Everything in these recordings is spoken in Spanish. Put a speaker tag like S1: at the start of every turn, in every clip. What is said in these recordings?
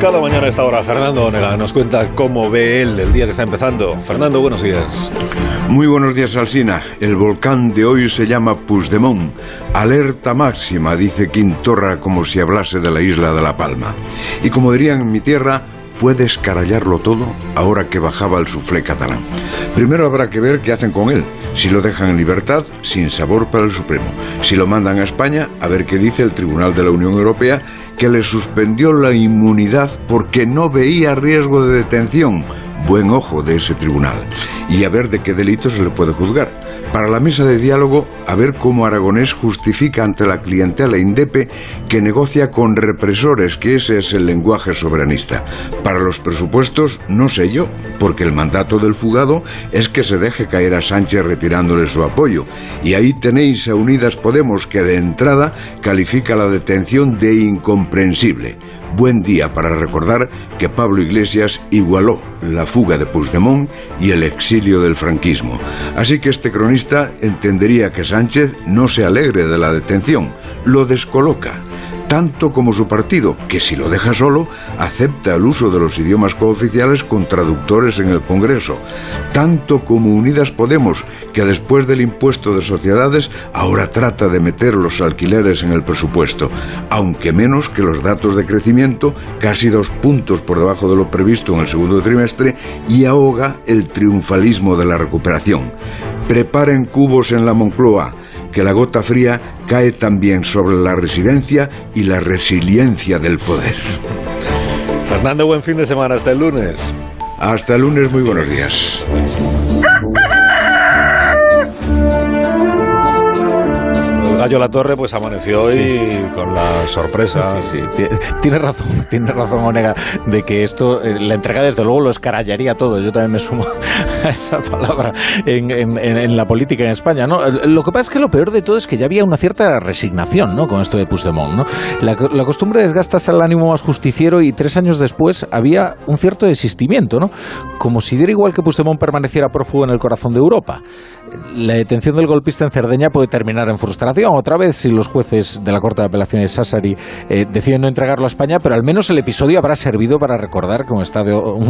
S1: Cada mañana a esta hora, Fernando Onega nos cuenta cómo ve él el día que está empezando. Fernando, buenos días.
S2: Muy buenos días, Alsina. El volcán de hoy se llama Puigdemont. Alerta máxima, dice Quintorra, como si hablase de la isla de La Palma. Y como dirían en mi tierra, puede escarallarlo todo ahora que bajaba el suflé catalán. Primero habrá que ver qué hacen con él. Si lo dejan en libertad, sin sabor para el Supremo. Si lo mandan a España, a ver qué dice el Tribunal de la Unión Europea, que le suspendió la inmunidad porque no veía riesgo de detención. Buen ojo de ese tribunal. Y a ver de qué delito se le puede juzgar. Para la mesa de diálogo, a ver cómo Aragonés justifica ante la clientela INDEPE que negocia con represores, que ese es el lenguaje soberanista. Para los presupuestos, no sé yo, porque el mandato del fugado es que se deje caer a Sánchez retirándole su apoyo. Y ahí tenéis a Unidas Podemos, que de entrada califica la detención de incomprensible. Buen día para recordar que Pablo Iglesias igualó la fuga de Puigdemont y el exilio del franquismo. Así que este cronista entendería que Sánchez no se alegre de la detención, lo descoloca. Tanto como su partido, que si lo deja solo, acepta el uso de los idiomas cooficiales con traductores en el Congreso. Tanto como Unidas Podemos, que después del impuesto de sociedades, ahora trata de meter los alquileres en el presupuesto, aunque menos que los datos de crecimiento, casi 2 puntos por debajo de lo previsto en el segundo trimestre, y ahoga el triunfalismo de la recuperación. Preparen cubos en la Moncloa, que la gota fría cae también sobre la residencia y la resiliencia del poder.
S1: Fernando, buen fin de semana, hasta el lunes.
S2: Hasta el lunes, muy buenos días.
S1: El gallo Latorre pues amaneció hoy con la sorpresa.
S3: Sí. Tiene razón Onega, de que esto, la entrega desde luego lo escarallaría todo. Yo también me sumo a esa palabra en la política en España, ¿no? Lo que pasa es que lo peor de todo es que ya había una cierta resignación, ¿no?, con esto de Puigdemont, ¿no? La costumbre desgasta hasta el ánimo más justiciero, y 3 años después había un cierto desistimiento, ¿no? Como si diera igual que Puigdemont permaneciera prófugo en el corazón de Europa. La detención del golpista en Cerdeña puede terminar en frustración otra vez si los jueces de la Corte de Apelaciones Sassari deciden no entregarlo a España, pero al menos el episodio habrá servido para recordar que un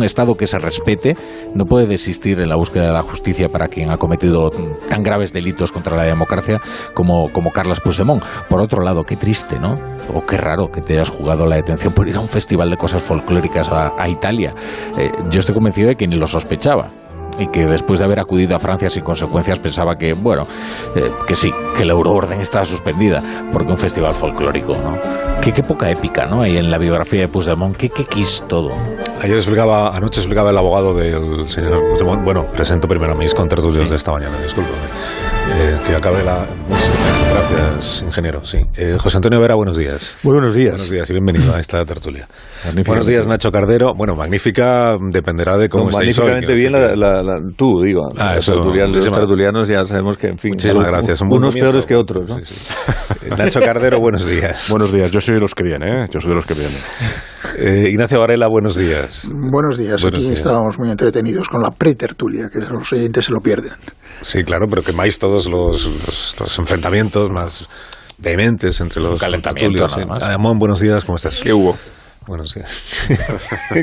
S3: Estado que se respete no puede desistir en la búsqueda de la justicia para quien ha cometido tan graves delitos contra la democracia como Carles Puigdemont. Por otro lado, qué triste, ¿no? O qué raro que te hayas jugado la detención por ir a un festival de cosas folclóricas a Italia. Yo estoy convencido de que ni lo sospechaba, y que después de haber acudido a Francia sin consecuencias pensaba que, que sí, que la euroorden estaba suspendida, porque un festival folclórico, ¿no? Qué poca épica, ¿no?, hay en la biografía de Puigdemont, qué quiso todo.
S1: Anoche explicaba el abogado del señor Puigdemont. Bueno, presento primero a mis contertulios de esta mañana, discúlpame. Que acabe la... Gracias, ingeniero. Sí. José Antonio Vera, buenos días.
S4: Muy buenos días.
S1: Buenos días y bienvenido a esta tertulia.
S3: Buenos
S1: días, Nacho Cardero. Bueno, magnífica dependerá de cómo estéis hoy.
S4: Magníficamente bien tú, digo. Los tertulianos ya sabemos que, en fin,
S1: muchísimas gracias.
S4: Unos peores que otros, ¿no?
S1: Sí. Nacho Cardero, buenos días.
S5: Buenos días, yo soy de los que vienen, Yo soy de los que vienen.
S1: Ignacio Varela, buenos días.
S6: Buenos días. Aquí estábamos muy entretenidos con la pretertulia, que los oyentes se lo pierden.
S1: Sí, claro, pero quemáis todos los enfrentamientos más vehementes entre los
S3: calentamientos.
S1: Amón, buenos días, ¿cómo estás?
S5: ¿Qué hubo?
S1: Buenos días.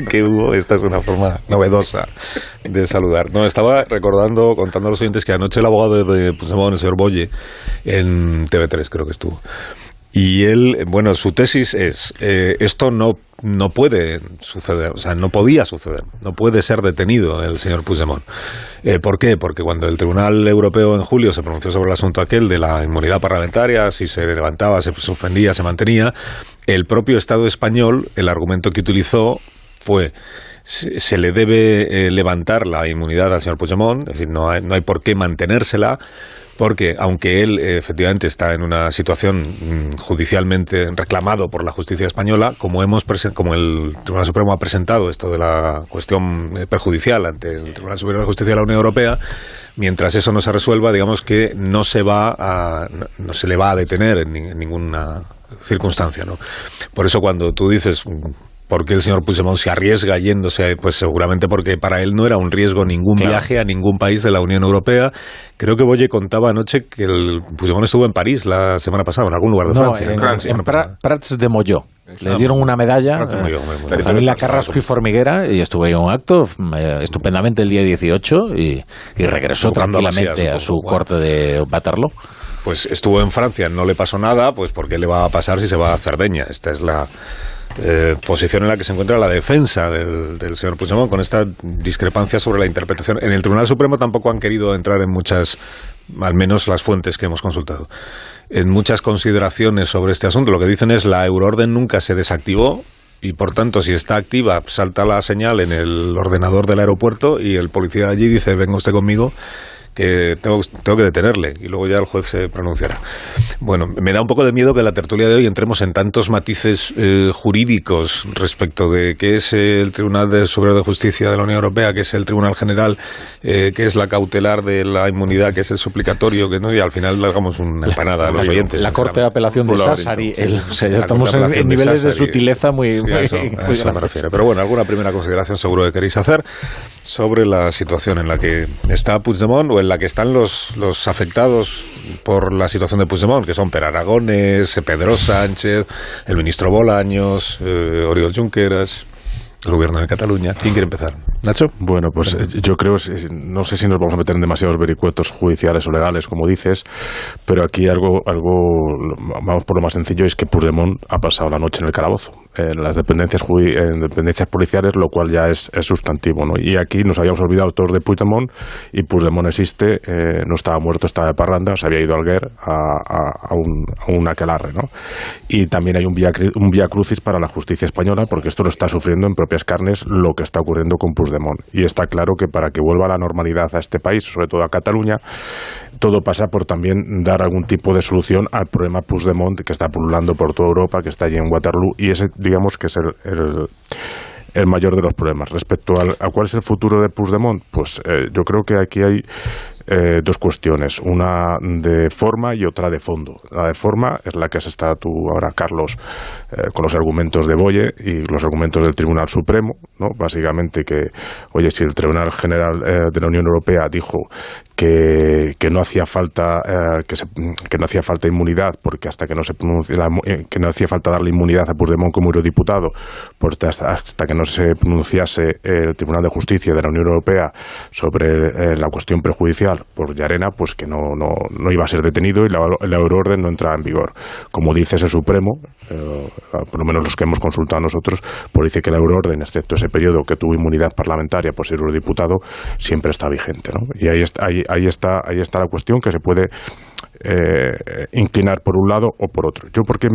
S1: ¿Qué hubo? Esta es una forma novedosa de saludar. No, estaba contando a los oyentes que anoche el abogado de Puigdemont, el señor Boye, en TV3 creo que estuvo. Y él, su tesis es, esto no puede suceder, o sea, no podía suceder, no puede ser detenido el señor Puigdemont. ¿Por qué? Porque cuando el Tribunal Europeo en julio se pronunció sobre el asunto aquel de la inmunidad parlamentaria, si se levantaba, se suspendía, se mantenía, el propio Estado español, el argumento que utilizó fue: se le debe levantar la inmunidad al señor Puigdemont, es decir, no hay por qué mantenérsela, porque aunque él efectivamente está en una situación judicialmente reclamado por la justicia española, como el Tribunal Supremo ha presentado esto de la cuestión perjudicial ante el Tribunal Superior de Justicia de la Unión Europea, mientras eso no se resuelva, digamos que no se le va a detener en ninguna circunstancia, ¿no? Por eso cuando tú dices ¿por qué el señor Puigdemont se arriesga yéndose? Pues seguramente porque para él no era un riesgo ningún viaje a ningún país de la Unión Europea. Creo que Boye contaba anoche que el Puigdemont estuvo en París la semana pasada, en algún lugar de Francia.
S3: En Prats de Molló. Le dieron una medalla a la familia Carrasco y Formiguera y estuvo en un acto estupendamente el día 18 y regresó tranquilamente a su corte de Waterloo.
S1: Pues estuvo en Francia, no le pasó nada, pues ¿por qué le va a pasar si se va a Cerdeña? Esta es la posición en la que se encuentra la defensa del señor Puigdemont, con esta discrepancia sobre la interpretación. En el Tribunal Supremo tampoco han querido entrar en muchas, al menos las fuentes que hemos consultado, en muchas consideraciones sobre este asunto. Lo que dicen es la euroorden nunca se desactivó y, por tanto, si está activa, salta la señal en el ordenador del aeropuerto y el policía allí dice, venga usted conmigo, que tengo que detenerle, y luego ya el juez se pronunciará. Bueno, me da un poco de miedo que en la tertulia de hoy entremos en tantos matices jurídicos respecto de qué es el Tribunal Superior de Justicia de la Unión Europea, qué es el Tribunal General, qué es la cautelar de la inmunidad, qué es el suplicatorio, que no, y al final le hagamos una empanada a los oyentes.
S3: La Corte de Apelación de Sassari, o sea, ya estamos en niveles de sutileza muy...
S1: Sí, a eso me refiero. Pero bueno, alguna primera consideración seguro que queréis hacer sobre la situación en la que está Puigdemont, o en la que están los afectados por la situación de Puigdemont, que son Per Aragones, Pedro Sánchez, el ministro Bolaños, Oriol Junqueras, el gobierno de Cataluña. ¿Quién quiere empezar? ¿Nacho?
S5: Bueno, pues yo creo, no sé si nos vamos a meter en demasiados vericuetos judiciales o legales, como dices, pero aquí algo vamos por lo más sencillo, es que Puigdemont ha pasado la noche en el calabozo, en las dependencias policiales, lo cual ya es sustantivo, ¿no? Y aquí nos habíamos olvidado todos de Puigdemont, y Puigdemont existe, no estaba muerto, estaba de parranda, se había ido al Guer a un aquelarre, ¿no? Y también hay un vía crucis para la justicia española, porque esto lo está sufriendo en propias carnes lo que está ocurriendo con Puigdemont. Y está claro que para que vuelva la normalidad a este país, sobre todo a Cataluña, todo pasa por también dar algún tipo de solución al problema Puigdemont, que está pululando por toda Europa, que está allí en Waterloo, y ese, digamos, que es el mayor de los problemas. Respecto a cuál es el futuro de Puigdemont, pues yo creo que aquí hay dos cuestiones, una de forma y otra de fondo. La de forma es la que has estado tú ahora, Carlos, con los argumentos de Boye y los argumentos del Tribunal Supremo, ¿no? Básicamente que, oye, si el Tribunal General de la Unión Europea dijo que no hacía falta que no hacía falta inmunidad, porque hasta que no se pronuncie que no hacía falta darle inmunidad a Puigdemont como eurodiputado, pues hasta que no se pronunciase el Tribunal de Justicia de la Unión Europea sobre la cuestión prejudicial por Llarena, pues que no iba a ser detenido, y la euroorden no entraba en vigor. Como dice ese Supremo, por lo menos los que hemos consultado nosotros, pues dice que la euroorden, excepto ese periodo que tuvo inmunidad parlamentaria por ser eurodiputado, siempre está vigente, ¿no? Y ahí está la cuestión, que se puede inclinar por un lado o por otro. Yo porque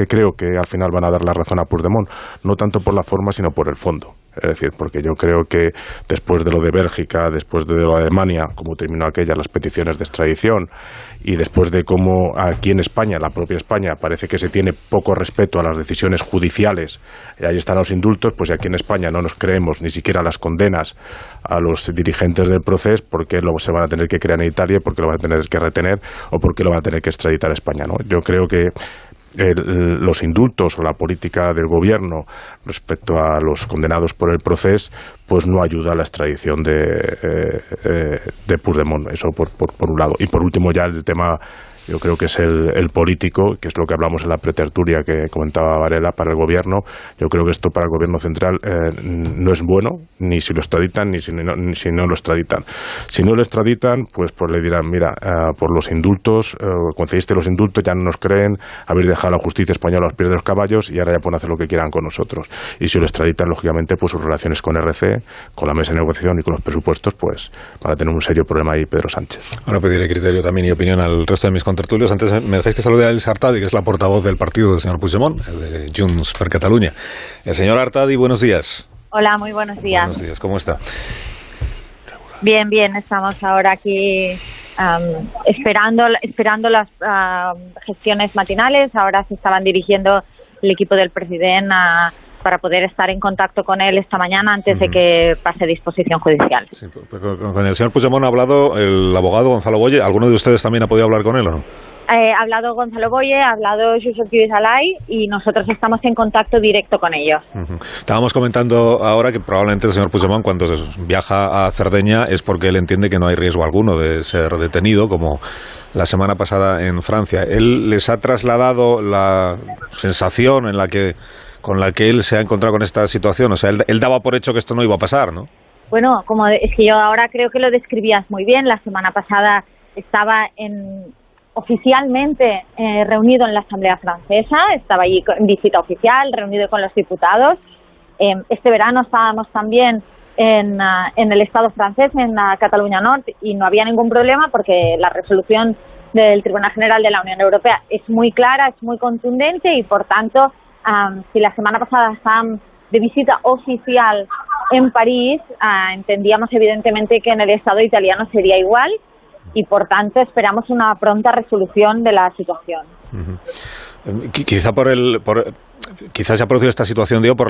S5: creo que al final van a dar la razón a Puigdemont, no tanto por la forma sino por el fondo. Es decir, porque yo creo que después de lo de Bélgica, después de lo de Alemania, como terminó las peticiones de extradición, y después de cómo aquí en España, la propia España, parece que se tiene poco respeto a las decisiones judiciales, y ahí están los indultos, pues aquí en España no nos creemos ni siquiera las condenas a los dirigentes del proceso, porque se van a tener que crear en Italia, porque lo van a tener que retener, o porque lo van a tener que extraditar a España, ¿no? Yo creo que los indultos o la política del gobierno respecto a los condenados por el proceso, pues no ayuda a la extradición de Puigdemont. Eso por un lado. Y por último, ya el tema, yo creo que es el político, que es lo que hablamos en la pretertulia que comentaba Varela, para el gobierno. Yo creo que esto para el gobierno central no es bueno, ni si lo extraditan ni si no lo extraditan. Si no lo extraditan, pues le dirán, mira, por los indultos, concediste los indultos, ya no nos creen, habéis dejado a la justicia española a los pies de los caballos y ahora ya pueden hacer lo que quieran con nosotros. Y si lo extraditan, lógicamente, pues sus relaciones con RC, con la mesa de negociación y con los presupuestos, pues van a tener un serio problema ahí Pedro Sánchez.
S1: Ahora pediré criterio también y opinión al resto de mis contertulios. Antes me dejáis que salude a Elsa Artadi, que es la portavoz del partido del señor Puigdemont, el de Junts per Catalunya. El señor Artadi, buenos días.
S7: Hola, muy buenos días.
S1: Buenos días, ¿cómo está?
S7: Bien, estamos ahora aquí esperando las gestiones matinales. Ahora se estaban dirigiendo el equipo del presidente para poder estar en contacto con él esta mañana antes de que pase disposición judicial. Sí,
S1: con el señor Puigdemont ha hablado el abogado Gonzalo Boye. ¿Alguno de ustedes también ha podido hablar con él o no?
S7: Ha hablado Gonzalo Boye, ha hablado Josep Lluís Alay y nosotros estamos en contacto directo con ellos.
S1: Estábamos comentando ahora que probablemente el señor Puigdemont, cuando viaja a Cerdeña, es porque él entiende que no hay riesgo alguno de ser detenido, como la semana pasada en Francia. ¿Él les ha trasladado la sensación con la que él se ha encontrado con esta situación? O sea, él daba por hecho que esto no iba a pasar, ¿no?
S7: Bueno, es que yo ahora creo que lo describías muy bien. La semana pasada estaba oficialmente reunido en la Asamblea Francesa, estaba allí en visita oficial, reunido con los diputados. Este verano estábamos también en el Estado francés, en la Cataluña Norte, y no había ningún problema porque la resolución del Tribunal General de la Unión Europea es muy clara, es muy contundente y, por tanto, si la semana pasada estaban de visita oficial en París, entendíamos evidentemente que en el Estado italiano sería igual. Y, por tanto, esperamos una pronta resolución de la situación.
S1: Quizá se ha producido esta situación, digo, por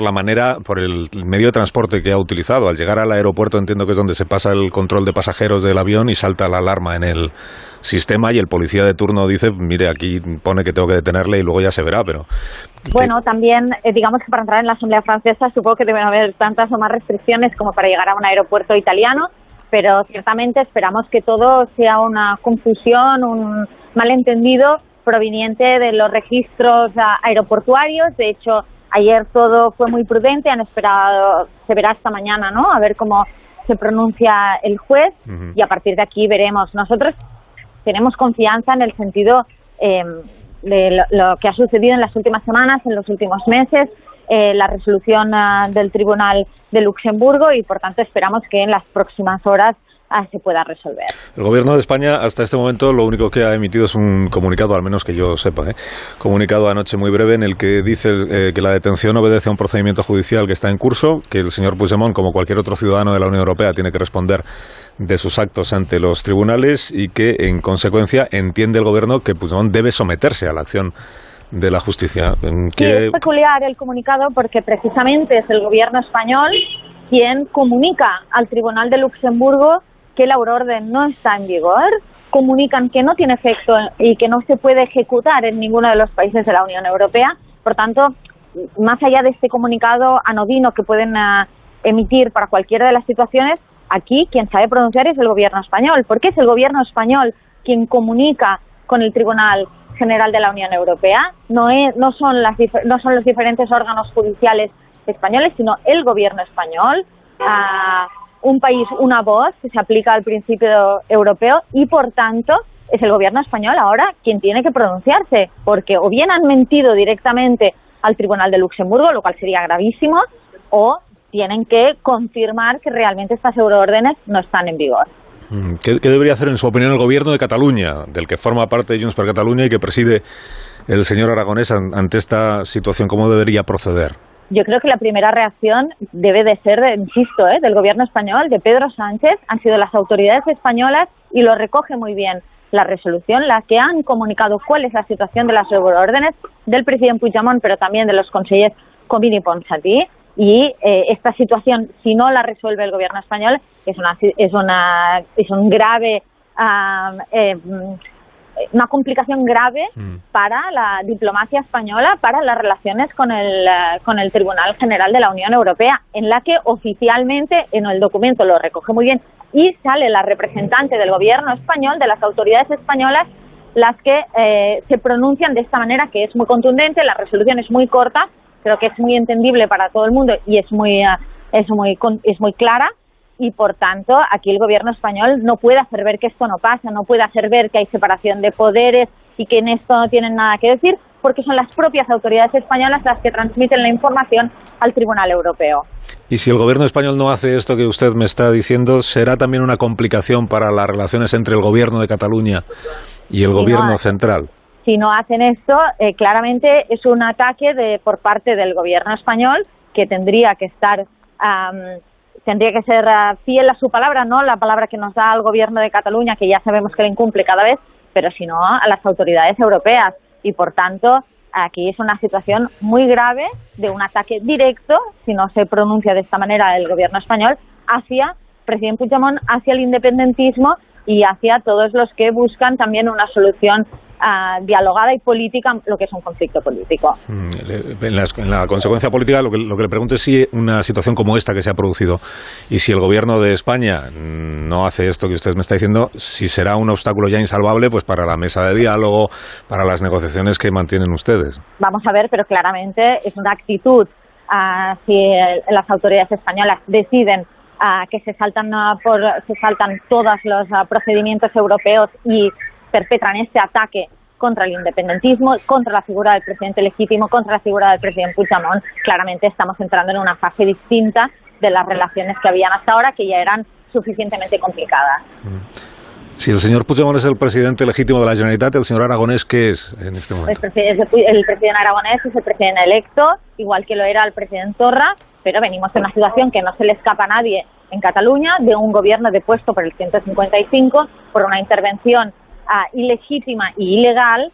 S1: el medio de transporte que ha utilizado. Al llegar al aeropuerto entiendo que es donde se pasa el control de pasajeros del avión y salta la alarma en el sistema y el policía de turno dice, mire, aquí pone que tengo que detenerle y luego ya se verá, pero...
S7: Bueno, también, digamos que para entrar en la Asamblea Francesa supongo que deben haber tantas o más restricciones como para llegar a un aeropuerto italiano, pero ciertamente esperamos que todo sea una confusión, un malentendido proveniente de los registros aeroportuarios. De hecho, ayer todo fue muy prudente, han esperado, se verá esta mañana, ¿no?, a ver cómo se pronuncia el juez, y a partir de aquí veremos. Nosotros tenemos confianza en el sentido de lo que ha sucedido en las últimas semanas, en los últimos meses, la resolución del Tribunal de Luxemburgo, y por tanto esperamos que en las próximas horas se pueda resolver.
S1: El Gobierno de España hasta este momento lo único que ha emitido es un comunicado, al menos que yo sepa, comunicado anoche muy breve en el que dice que la detención obedece a un procedimiento judicial que está en curso, que el señor Puigdemont, como cualquier otro ciudadano de la Unión Europea, tiene que responder de sus actos ante los tribunales y que, en consecuencia, entiende el Gobierno que Puigdemont debe someterse a la acción de la justicia.
S7: Sí, es peculiar el comunicado porque precisamente es el Gobierno español quien comunica al Tribunal de Luxemburgo que la euroorden no está en vigor, comunican que no tiene efecto y que no se puede ejecutar en ninguno de los países de la Unión Europea. Por tanto, más allá de este comunicado anodino que pueden emitir para cualquiera de las situaciones, aquí quien sabe pronunciar es el Gobierno español, porque es el Gobierno español quien comunica con el Tribunal General de la Unión Europea. No son los diferentes órganos judiciales españoles, sino el Gobierno español. Un país, una voz, que se aplica al principio europeo, y por tanto es el Gobierno español ahora quien tiene que pronunciarse, porque o bien han mentido directamente al Tribunal de Luxemburgo, lo cual sería gravísimo, o tienen que confirmar que realmente estas euroórdenes no están en vigor.
S1: ¿Qué debería hacer, en su opinión, el Gobierno de Cataluña, del que forma parte de Junts per Catalunya y que preside el señor Aragonés, ante esta situación? ¿Cómo debería proceder?
S7: Yo creo que la primera reacción debe de ser, insisto, del Gobierno español, de Pedro Sánchez. Han sido las autoridades españolas, y lo recoge muy bien la resolución, las que han comunicado cuál es la situación de las euroórdenes del presidente Puigdemont, pero también de los consellers Comín y Ponsatí. Y esta situación, si no la resuelve el Gobierno español, es un grave, una complicación grave para la diplomacia española, para las relaciones con el Tribunal General de la Unión Europea, en la que oficialmente, en el documento lo recoge muy bien, y sale la representante del Gobierno español, de las autoridades españolas, las que se pronuncian de esta manera, que es muy contundente. La resolución es muy corta, creo que es muy entendible para todo el mundo y es muy clara, y por tanto aquí el Gobierno español no puede hacer ver que esto no pasa, no puede hacer ver que hay separación de poderes y que en esto no tienen nada que decir, porque son las propias autoridades españolas las que transmiten la información al Tribunal Europeo.
S1: Y si el Gobierno español no hace esto que usted me está diciendo, ¿será también una complicación para las relaciones entre el Gobierno de Cataluña y el Gobierno central?
S7: Si no hacen esto, claramente es un ataque por parte del Gobierno español, que tendría que ser fiel a su palabra, no la palabra que nos da el Gobierno de Cataluña, que ya sabemos que la incumple cada vez, pero sino a las autoridades europeas. Y por tanto, aquí es una situación muy grave de un ataque directo, si no se pronuncia de esta manera el Gobierno español, hacia el presidente Puigdemont, hacia el independentismo y hacia todos los que buscan también una solución dialogada y política lo que es un conflicto político.
S1: En la consecuencia política, lo que le pregunto es si una situación como esta que se ha producido y si el gobierno de España no hace esto que usted me está diciendo, si será un obstáculo ya insalvable pues para la mesa de diálogo, para las negociaciones que mantienen ustedes.
S7: Vamos a ver, pero claramente es una actitud. Si las autoridades españolas deciden que se saltan todos los procedimientos europeos y perpetran este ataque contra el independentismo, contra la figura del presidente legítimo, contra la figura del presidente Puigdemont, claramente estamos entrando en una fase distinta de las relaciones que habían hasta ahora, que ya eran suficientemente complicadas.
S1: Si el señor Puigdemont es el presidente legítimo de la Generalitat, ¿el señor Aragonés qué es en este momento?
S7: El presidente Aragonés es el presidente electo, igual que lo era el presidente Torra, pero venimos de una situación que no se le escapa a nadie en Cataluña, de un gobierno depuesto por el 155, por una intervención ilegítima y ilegal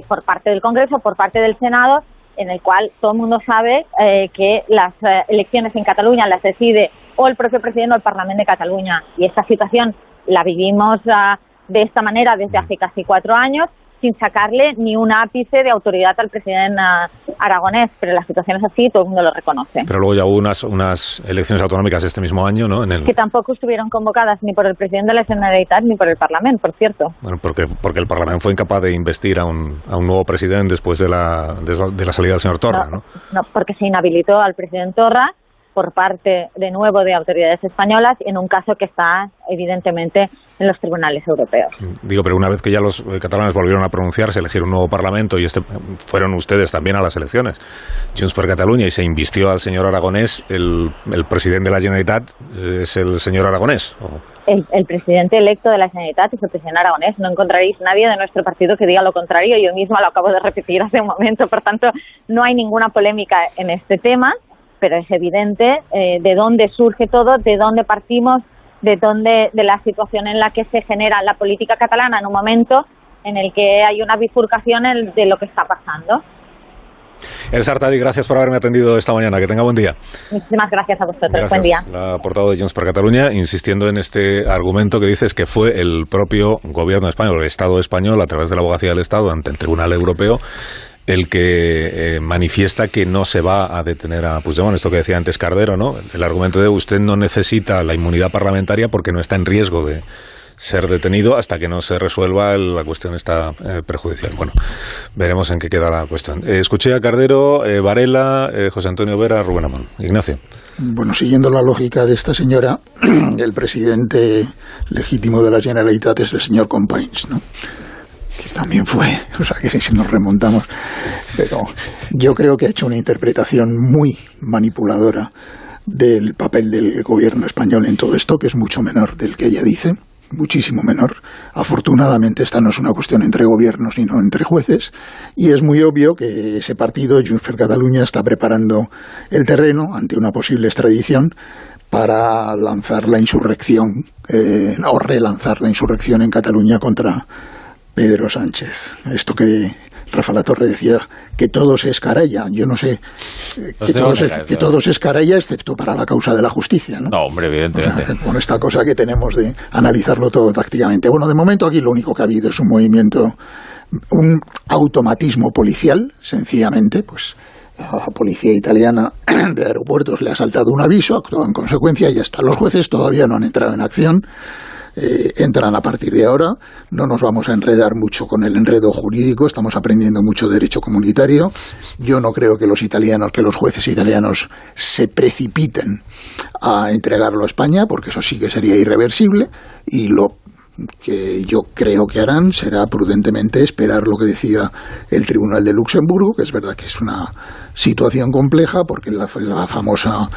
S7: por parte del Congreso, por parte del Senado, en el cual todo el mundo sabe que las elecciones en Cataluña las decide o el propio presidente o el Parlamento de Cataluña. Y esta situación la vivimos de esta manera desde hace casi 4 años, sin sacarle ni un ápice de autoridad al presidente aragonés, pero la situación es así y todo el mundo lo reconoce.
S1: Pero luego ya hubo unas elecciones autonómicas este mismo año, ¿no?
S7: Que tampoco estuvieron convocadas ni por el presidente de la Generalitat ni por el Parlamento, por cierto.
S1: Bueno, porque el Parlamento fue incapaz de investir a un nuevo presidente después de la salida del señor Torra, ¿no?
S7: No, porque se inhabilitó al presidente Torra por parte, de nuevo, de autoridades españolas, en un caso que está, evidentemente, en los tribunales europeos.
S1: Digo, pero una vez que ya los catalanes volvieron a pronunciarse, elegir un nuevo parlamento, y fueron ustedes también a las elecciones, Junts per Catalunya, y se invistió al señor Aragonés, el presidente de la Generalitat es el señor Aragonés.
S7: El presidente electo de la Generalitat es el presidente aragonés. No encontraréis nadie de nuestro partido que diga lo contrario. Yo misma lo acabo de repetir hace un momento. Por tanto, no hay ninguna polémica en este tema, pero es evidente de dónde surge todo, de dónde partimos, de la situación en la que se genera la política catalana en un momento en el que hay una bifurcación de lo que está pasando.
S1: Elsa Artadi, gracias por haberme atendido esta mañana. Que tenga buen día.
S7: Muchísimas gracias a vosotros.
S1: Gracias.
S7: Buen día.
S1: La portavoz de Junts per Catalunya, insistiendo en este argumento que dices que fue el propio gobierno español, el Estado español, a través de la Abogacía del Estado ante el Tribunal Europeo, el que manifiesta que no se va a detener a Puigdemont. Esto que decía antes Cardero, ¿no? El argumento de usted no necesita la inmunidad parlamentaria porque no está en riesgo de ser detenido hasta que no se resuelva la cuestión esta perjudicial. Bueno, veremos en qué queda la cuestión. Escuché a Cardero, Varela, José Antonio Vera, Rubén Amón. Ignacio.
S6: Bueno, siguiendo la lógica de esta señora, el presidente legítimo de la Generalitat es el señor Companys, ¿no? Que también fue, o sea que si nos remontamos, pero yo creo que ha hecho una interpretación muy manipuladora del papel del gobierno español en todo esto, que es mucho menor del que ella dice, muchísimo menor. Afortunadamente esta no es una cuestión entre gobiernos sino entre jueces, y es muy obvio que ese partido, Junts per Catalunya, está preparando el terreno ante una posible extradición para lanzar la insurrección o relanzar la insurrección en Cataluña contra Pedro Sánchez. Esto que Rafa Latorre decía, que todo se escaralla. Yo no sé, que todo se escaralla excepto para la causa de la justicia, ¿no?
S3: No, hombre, evidentemente.
S6: Con esta cosa que tenemos de analizarlo todo tácticamente. Bueno, de momento aquí lo único que ha habido es un movimiento, un automatismo policial, sencillamente, pues a la policía italiana de aeropuertos le ha saltado un aviso, actuado en consecuencia y ya está. Los jueces todavía no han entrado en acción. Entran a partir de ahora. No nos vamos a enredar mucho con el enredo jurídico, estamos aprendiendo mucho derecho comunitario. Yo no creo que los jueces italianos se precipiten a entregarlo a España, porque eso sí que sería irreversible, y lo que yo creo que harán será prudentemente esperar lo que decida el Tribunal de Luxemburgo, que es verdad que es una situación compleja porque la famosa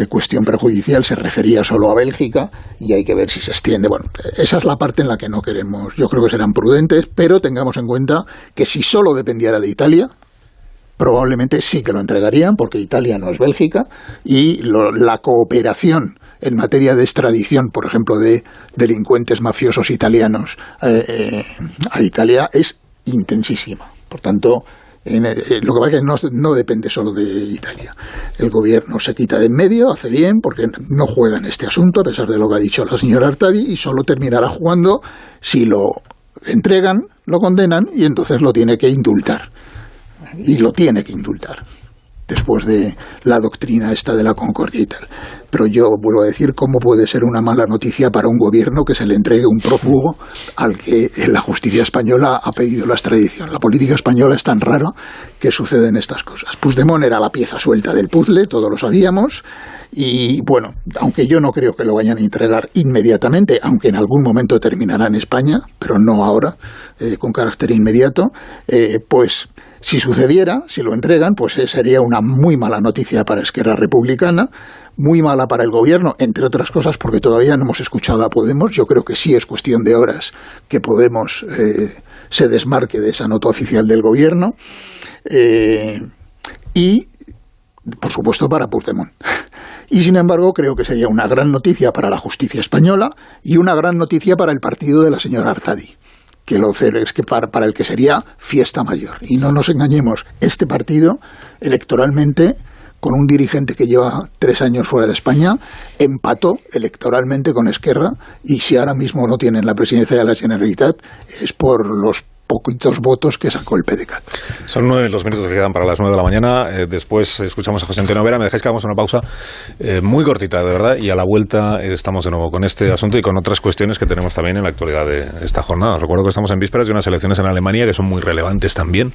S6: cuestión prejudicial se refería solo a Bélgica y hay que ver si se extiende. Bueno, esa es la parte en la que no queremos. Yo creo que serán prudentes, pero tengamos en cuenta que si solo dependiera de Italia, probablemente sí que lo entregarían, porque Italia no es Bélgica, y la cooperación en materia de extradición, por ejemplo, de delincuentes mafiosos italianos a Italia es intensísima. Por tanto, lo que pasa es que no depende solo de Italia. El gobierno se quita de en medio, hace bien, porque no juega en este asunto, a pesar de lo que ha dicho la señora Artadi, y solo terminará jugando si lo entregan, lo condenan y entonces lo tiene que indultar. Y lo tiene que indultar, después de la doctrina esta de la concordia y tal. Pero yo vuelvo a decir, ¿cómo puede ser una mala noticia para un gobierno que se le entregue un prófugo al que la justicia española ha pedido la extradición? La política española es tan rara que suceden estas cosas. Puigdemont era la pieza suelta del puzzle, todos lo sabíamos, y bueno, aunque yo no creo que lo vayan a entregar inmediatamente, aunque en algún momento terminará en España, pero no ahora, con carácter inmediato, pues si sucediera, si lo entregan, pues sería una muy mala noticia para Esquerra Republicana, muy mala para el gobierno, entre otras cosas porque todavía no hemos escuchado a Podemos. Yo creo que sí es cuestión de horas que Podemos se desmarque de esa nota oficial del gobierno, y por supuesto para Puigdemont. Y sin embargo creo que sería una gran noticia para la justicia española y una gran noticia para el partido de la señora Artadi, que es que para el que sería fiesta mayor. Y no nos engañemos, este partido electoralmente, con un dirigente que lleva 3 años fuera de España, empató electoralmente con Esquerra, y si ahora mismo no tienen la presidencia de la Generalitat es por los poquitos votos que sacó el PDeCAT.
S1: Son 9 los minutos que quedan para las 9 de la mañana. Después escuchamos a José Antonio Vera. Me dejáis que hagamos una pausa muy cortita, de verdad, y a la vuelta estamos de nuevo con este asunto y con otras cuestiones que tenemos también en la actualidad de esta jornada. Os recuerdo que estamos en vísperas de unas elecciones en Alemania que son muy relevantes también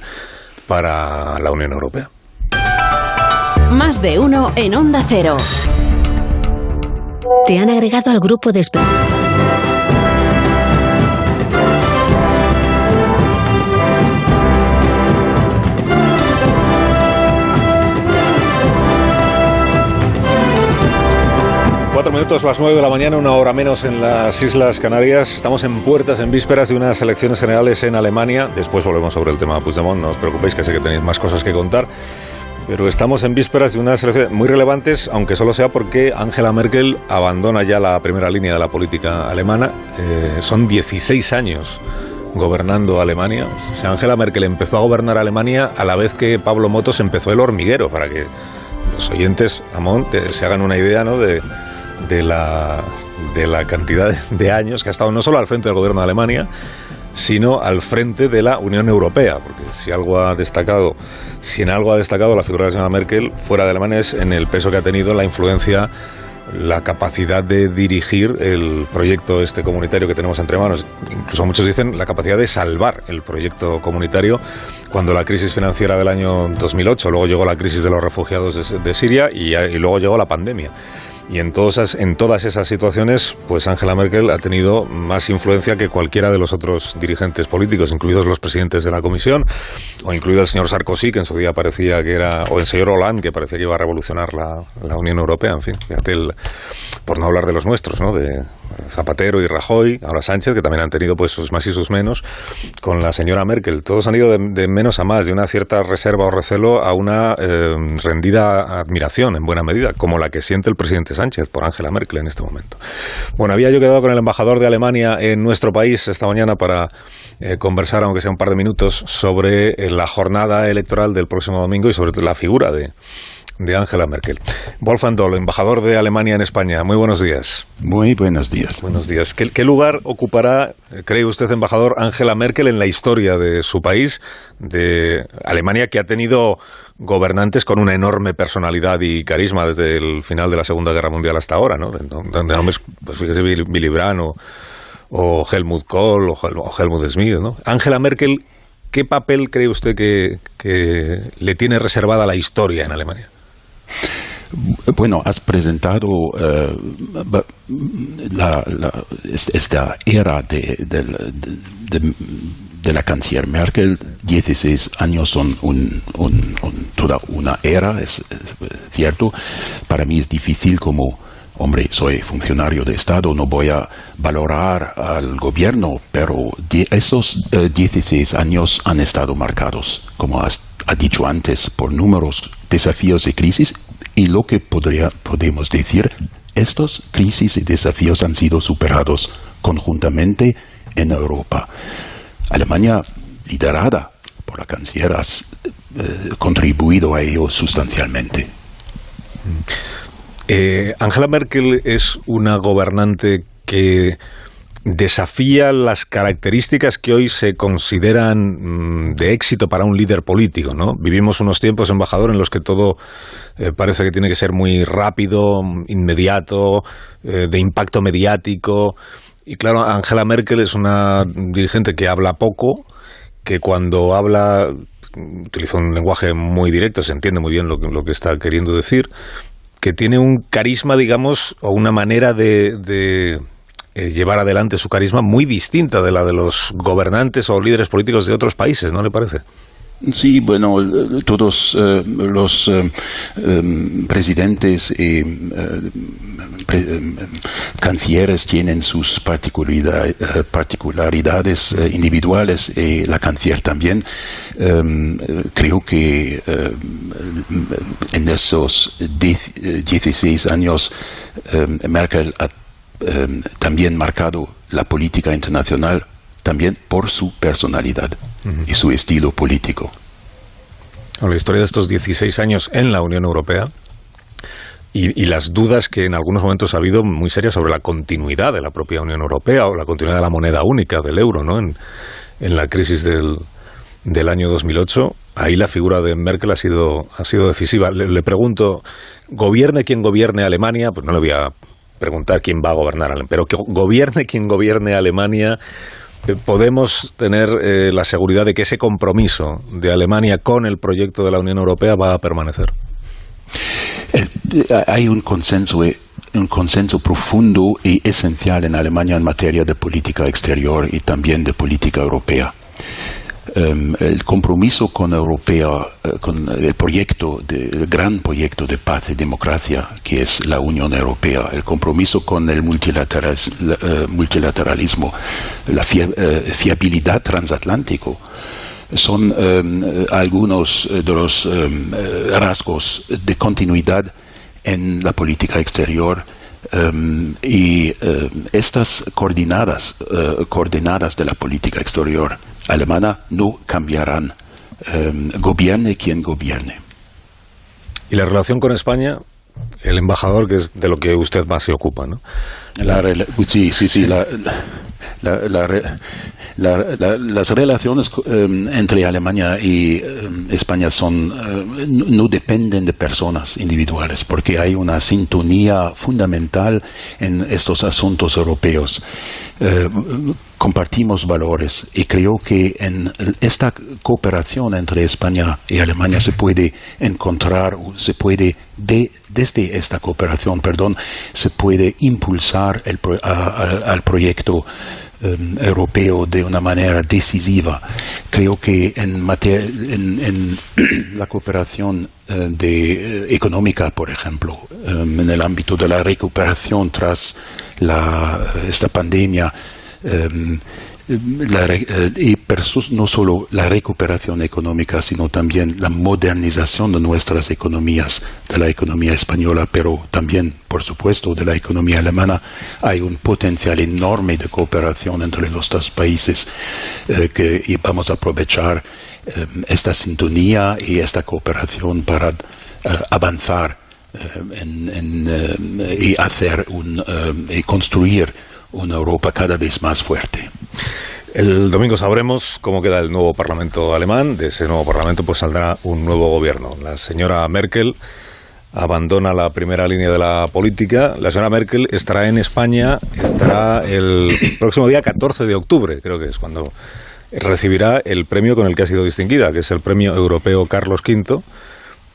S1: para la Unión Europea.
S8: Más de uno en Onda Cero. Te han agregado al grupo de espera.
S1: Minutos, las 9 de la mañana, 1 hora menos en las Islas Canarias. Estamos en puertas, en vísperas de unas elecciones generales en Alemania. Después volvemos sobre el tema Puigdemont, no os preocupéis, que sé que tenéis más cosas que contar. Pero estamos en vísperas de unas elecciones muy relevantes, aunque solo sea porque Angela Merkel abandona ya la primera línea de la política alemana. Son 16 años gobernando Alemania. O sea, Angela Merkel empezó a gobernar Alemania a la vez que Pablo Motos empezó El Hormiguero, para que los oyentes, Amón, se hagan una idea, ¿no?, de la cantidad de años que ha estado no solo al frente del gobierno de Alemania, sino al frente de la Unión Europea, porque si en algo ha destacado la figura de la señora Merkel fuera de Alemania es en el peso que ha tenido, la influencia, la capacidad de dirigir el proyecto comunitario que tenemos entre manos. Incluso muchos dicen la capacidad de salvar el proyecto comunitario cuando la crisis financiera del año 2008, luego llegó la crisis de los refugiados de Siria y luego llegó la pandemia. Y en todas esas situaciones, pues Angela Merkel ha tenido más influencia que cualquiera de los otros dirigentes políticos, incluidos los presidentes de la Comisión, o incluido el señor Sarkozy, que en su día parecía que era, o el señor Hollande, que parecía que iba a revolucionar la Unión Europea. En fin, fíjate, por no hablar de los nuestros, ¿no?, de Zapatero y Rajoy, ahora Sánchez, que también han tenido pues sus más y sus menos con la señora Merkel. Todos han ido de menos a más, de una cierta reserva o recelo a una rendida admiración, en buena medida, como la que siente el presidente Sánchez por Angela Merkel en este momento. Bueno, había yo quedado con el embajador de Alemania en nuestro país esta mañana para conversar, aunque sea un par de minutos, sobre la jornada electoral del próximo domingo y sobre la figura de Angela Merkel. Wolfgang Doll, embajador de Alemania en España. Muy buenos días.
S9: Muy buenos días.
S1: Buenos días. ¿Qué lugar ocupará, cree usted, embajador, Angela Merkel en la historia de su país, de Alemania, que ha tenido gobernantes con una enorme personalidad y carisma desde el final de la Segunda Guerra Mundial hasta ahora, ¿no? Donde nombres, pues fíjese, Willy Brandt o Helmut Kohl o Helmut Schmidt, ¿no? Angela Merkel, ¿qué papel cree usted que le tiene reservada la historia en Alemania?
S9: Bueno, has presentado esta era de la canciller Merkel. 16 años son toda una era, es cierto. Para mí es difícil como hombre, soy funcionario de Estado, no voy a valorar al gobierno, pero esos 16 años han estado marcados, como ha dicho antes, por números, desafíos y crisis, y lo que podemos decir, estos crisis y desafíos han sido superados conjuntamente en Europa. Alemania, liderada por la canciller, ha contribuido a ello sustancialmente.
S1: Angela Merkel es una gobernante que desafía las características que hoy se consideran de éxito para un líder político, ¿no? Vivimos unos tiempos, embajador, en los que todo parece que tiene que ser muy rápido, inmediato, de impacto mediático. Y claro, Angela Merkel es una dirigente que habla poco, que cuando habla utiliza un lenguaje muy directo, se entiende muy bien lo que está queriendo decir, que tiene un carisma, digamos, o una manera de llevar adelante su carisma muy distinta de la de los gobernantes o líderes políticos de otros países, ¿no le parece?
S9: Sí, bueno, todos los presidentes y cancilleres tienen sus particularidades individuales, y la canciller también. Creo que en esos 16 años Merkel ha también marcado la política internacional, también por su personalidad y su estilo político.
S1: La historia de estos 16 años en la Unión Europea y las dudas que en algunos momentos ha habido muy serias sobre la continuidad de la propia Unión Europea o la continuidad de la moneda única, del euro, ¿no? En la crisis del año 2008, ahí la figura de Merkel ha sido decisiva. Le pregunto, gobierne quien gobierne Alemania, pues no le voy a preguntar quién va a gobernar Alemania, pero que gobierne quien gobierne Alemania, ¿podemos tener la seguridad de que ese compromiso de Alemania con el proyecto de la Unión Europea va a permanecer?
S9: Hay un consenso profundo y esencial en Alemania en materia de política exterior y también de política europea. El compromiso con Europea, con el gran proyecto de paz y democracia que es la Unión Europea, el compromiso con el multilateralismo, la fiabilidad transatlántico, son algunos de los rasgos de continuidad en la política exterior. Y estas coordenadas de la política exterior alemana no cambiarán, gobierne quien gobierne.
S1: ¿Y la relación con España? El embajador, que es de lo que usted más se ocupa, ¿no?
S9: Sí. Las relaciones entre Alemania y España no dependen de personas individuales, porque hay una sintonía fundamental en estos asuntos europeos. Compartimos valores y creo que en esta cooperación entre España y Alemania desde esta cooperación, se puede impulsar al proyecto europeo de una manera decisiva. Creo que en la cooperación económica, por ejemplo, en el ámbito de la recuperación tras esta pandemia, no solo la recuperación económica, sino también la modernización de nuestras economías, de la economía española, pero también, por supuesto, de la economía alemana. Hay un potencial enorme de cooperación entre los dos países y vamos a aprovechar esta sintonía y esta cooperación para avanzar y construir una Europa cada vez más fuerte.
S1: El domingo sabremos cómo queda el nuevo Parlamento alemán. De ese nuevo Parlamento pues saldrá un nuevo gobierno. La señora Merkel abandona la primera línea de la política. La señora Merkel estará en España, estará el próximo día 14 de octubre, creo que es cuando recibirá el premio con el que ha sido distinguida, que es el Premio Europeo Carlos V,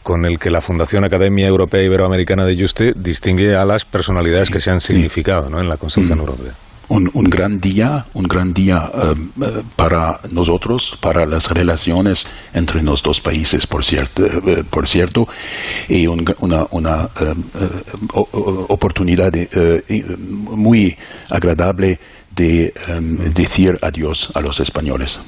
S1: con el que la Fundación Academia Europea Iberoamericana de Juste distingue a las personalidades que se han significado, ¿no?, en la construcción europea.
S9: Un gran día para nosotros, para las relaciones entre los dos países, por cierto, y una oportunidad muy agradable de decir adiós a los españoles.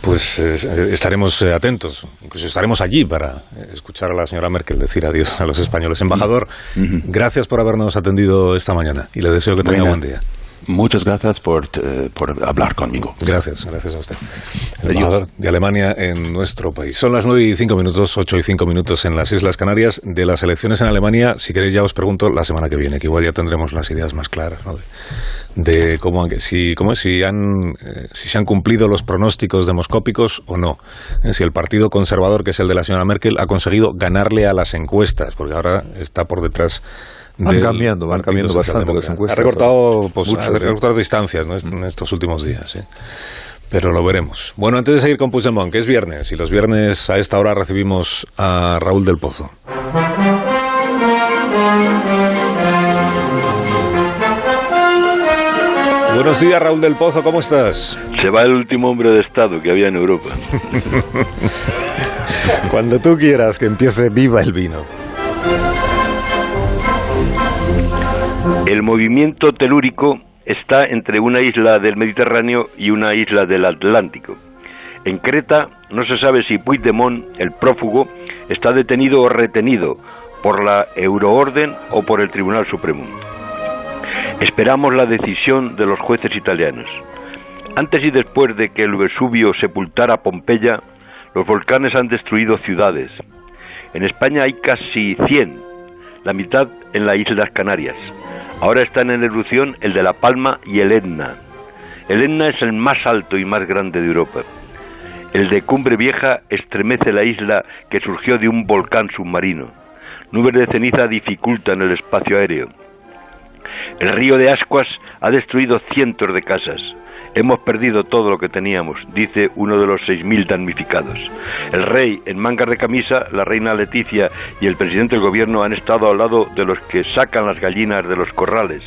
S1: Pues estaremos atentos, incluso estaremos allí para escuchar a la señora Merkel decir adiós a los españoles. Embajador, gracias por habernos atendido esta mañana y le deseo que tenga buen día.
S9: Muchas gracias por hablar conmigo.
S1: Gracias a usted. El embajador de Alemania en nuestro país. Son las 9:05, 8:05 en las Islas Canarias. De las elecciones en Alemania, si queréis ya os pregunto la semana que viene, que igual ya tendremos las ideas más claras, ¿no?, de si se han cumplido los pronósticos demoscópicos o no. Si el partido conservador, que es el de la señora Merkel, ha conseguido ganarle a las encuestas, porque ahora está por detrás.
S4: Van cambiando bastante las encuestas.
S1: Ha recortado distancias, ¿no?, en estos últimos días, ¿eh? Pero lo veremos. Bueno, antes de seguir con Puigdemont, que es viernes, y los viernes a esta hora recibimos a Raúl del Pozo. Buenos días, Raúl del Pozo, ¿cómo estás?
S10: Se va el último hombre de Estado que había en Europa.
S1: Cuando tú quieras que empiece, viva el vino.
S10: El movimiento telúrico está entre una isla del Mediterráneo y una isla del Atlántico. En Creta no se sabe si Puigdemont, el prófugo, está detenido o retenido por la Euroorden o por el Tribunal Supremo. Esperamos la decisión de los jueces italianos. Antes y después de que el Vesubio sepultara Pompeya, los volcanes han destruido ciudades. En España hay casi 100, la mitad en las Islas Canarias. Ahora están en erupción el de La Palma y el Etna. El Etna es el más alto y más grande de Europa. El de Cumbre Vieja estremece la isla que surgió de un volcán submarino. Nubes de ceniza dificultan el espacio aéreo. El río de Ascuas ha destruido cientos de casas. Hemos perdido todo lo que teníamos, dice uno de los 6.000 damnificados. El rey, en mangas de camisa, la reina Leticia y el presidente del gobierno han estado al lado de los que sacan las gallinas de los corrales.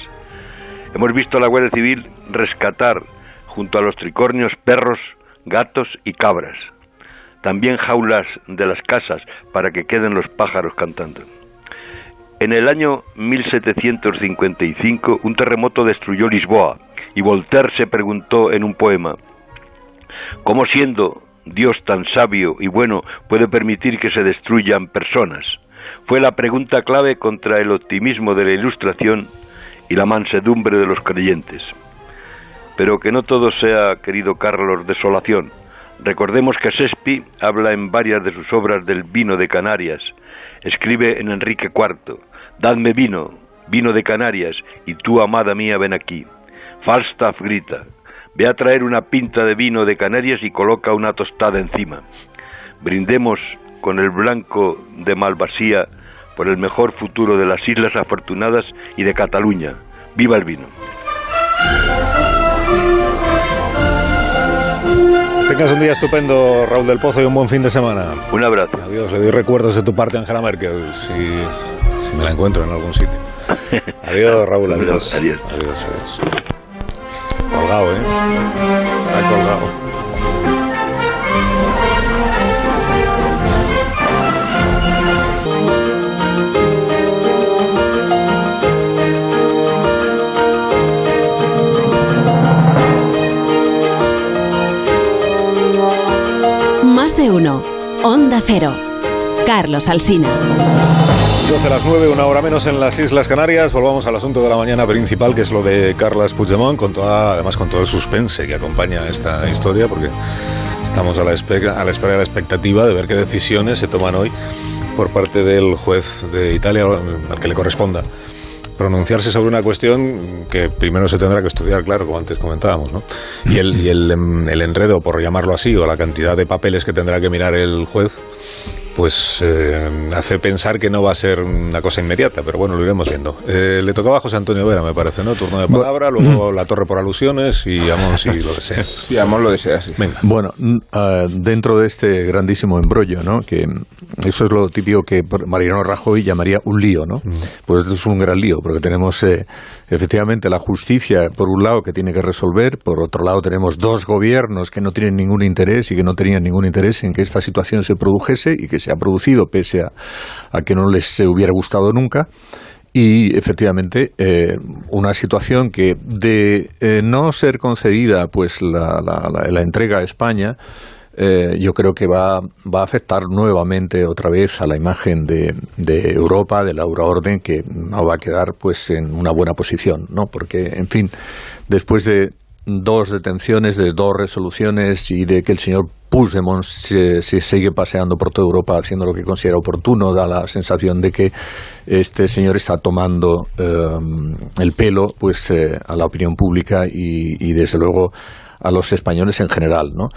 S10: Hemos visto a la Guardia Civil rescatar, junto a los tricornios, perros, gatos y cabras. También jaulas de las casas para que queden los pájaros cantando. En el año 1755, un terremoto destruyó Lisboa. Y Voltaire se preguntó en un poema: ¿cómo, siendo Dios tan sabio y bueno, puede permitir que se destruyan personas? Fue la pregunta clave contra el optimismo de la Ilustración y la mansedumbre de los creyentes. Pero que no todo sea, querido Carlos, desolación. Recordemos que Shakespeare habla en varias de sus obras del vino de Canarias. Escribe en Enrique IV: «Dadme vino, vino de Canarias, y tú, amada mía, ven aquí». Falstaff grita: «Ve a traer una pinta de vino de Canarias y coloca una tostada encima». Brindemos con el blanco de Malvasía por el mejor futuro de las Islas Afortunadas y de Cataluña. ¡Viva el vino!
S1: Tengas un día estupendo, Raúl del Pozo, y un buen fin de semana.
S10: Un abrazo.
S1: Adiós, le doy recuerdos de tu parte a Angela Merkel, si me la encuentro en algún sitio. Adiós, Raúl, adiós.
S10: Adiós.
S1: Adiós, adiós. Colgado, ¿eh? Está colgado.
S8: Más de uno. Onda Cero. Carlos Alsina.
S1: 12 a las 9, una hora menos en las Islas Canarias. Volvamos al asunto de la mañana principal, que es lo de Carles Puigdemont, además con todo el suspense que acompaña esta historia, porque estamos a la espera, a la expectativa de ver qué decisiones se toman hoy por parte del juez de Italia, al que le corresponda pronunciarse sobre una cuestión que primero se tendrá que estudiar, claro, como antes comentábamos, ¿no? Y el enredo, por llamarlo así, o la cantidad de papeles que tendrá que mirar el juez, pues hace pensar que no va a ser una cosa inmediata, pero bueno, lo iremos viendo. Le tocaba a José Antonio Vera, me parece, ¿no? Turno de palabra, luego la torre por alusiones y Amón si lo desea.
S11: Sí, Amón lo desea, sí.
S1: Venga.
S4: Bueno, dentro de este grandísimo embrollo, ¿no? Que eso es lo típico que Mariano Rajoy llamaría un lío, ¿no? Pues esto es un gran lío, porque tenemos efectivamente la justicia, por un lado, que tiene que resolver, por otro lado tenemos dos gobiernos que no tienen ningún interés y que no tenían ningún interés en que esta situación se produjese y que se ha producido pese a que no les hubiera gustado nunca. Y efectivamente una situación que de no ser concedida pues la entrega a España, yo creo que va a afectar nuevamente otra vez a la imagen de Europa, de la Euroorden, que no va a quedar pues en una buena posición, ¿no? Porque, en fin, después de 2 detenciones, de 2 resoluciones y de que el señor Puigdemont se sigue paseando por toda Europa haciendo lo que considera oportuno, da la sensación de que este señor está tomando el pelo pues a la opinión pública y desde luego a los españoles en general, ¿no?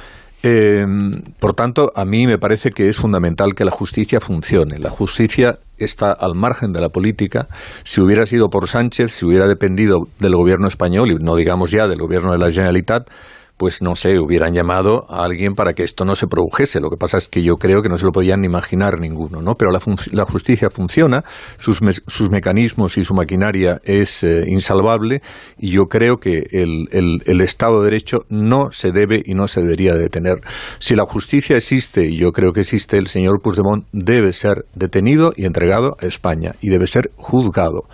S4: Por tanto, a mí me parece que es fundamental que la justicia funcione. La justicia está al margen de la política. Si hubiera sido por Sánchez, si hubiera dependido del gobierno español, y no digamos ya del gobierno de la Generalitat, pues no sé, hubieran llamado a alguien para que esto no se produjese. Lo que pasa es que yo creo que no se lo podían ni imaginar ninguno, ¿no? Pero la justicia funciona, sus mecanismos y su maquinaria es insalvable, y yo creo que el Estado de Derecho no se debe y no se debería detener. Si la justicia existe, y yo creo que existe, el señor Puigdemont debe ser detenido y entregado a España, y debe ser juzgado,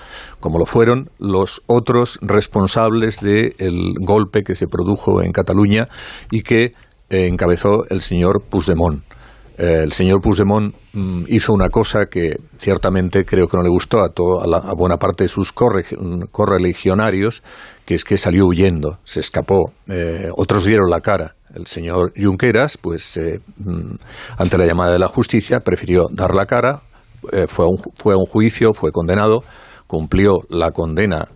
S4: como lo fueron los otros responsables del golpe que se produjo en Cataluña y que encabezó el señor Puigdemont. El señor Puigdemont hizo una cosa que ciertamente creo que no le gustó a buena parte de sus correligionarios, que es que salió huyendo, se escapó. Otros dieron la cara. El señor Junqueras, pues ante la llamada de la justicia, prefirió dar la cara, fue a un juicio, fue condenado, cumplió la condena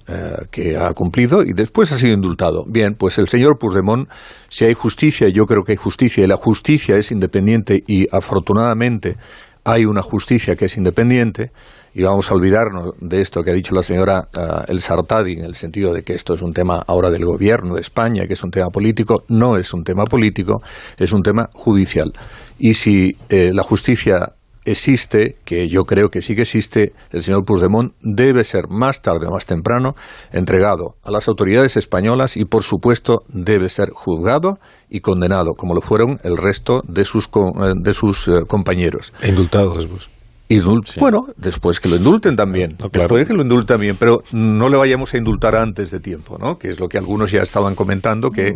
S4: que ha cumplido y después ha sido indultado. Bien, pues el señor Puigdemont, si hay justicia, yo creo que hay justicia, y la justicia es independiente, y afortunadamente hay una justicia que es independiente, y vamos a olvidarnos de esto que ha dicho la señora El Sartadi, en el sentido de que esto es un tema ahora del gobierno de España, que es un tema político. No es un tema político, es un tema judicial. Y si la justicia existe, que yo creo que sí que existe, el señor Puigdemont debe ser más tarde o más temprano entregado a las autoridades españolas y, por supuesto, debe ser juzgado y condenado, como lo fueron el resto de sus compañeros.
S1: E indultado después.
S4: Sí. Bueno, después que lo indulten también,
S1: no, claro.
S4: Después que lo indulten también, pero no le vayamos a indultar antes de tiempo, ¿no? Que es lo que algunos ya estaban comentando, que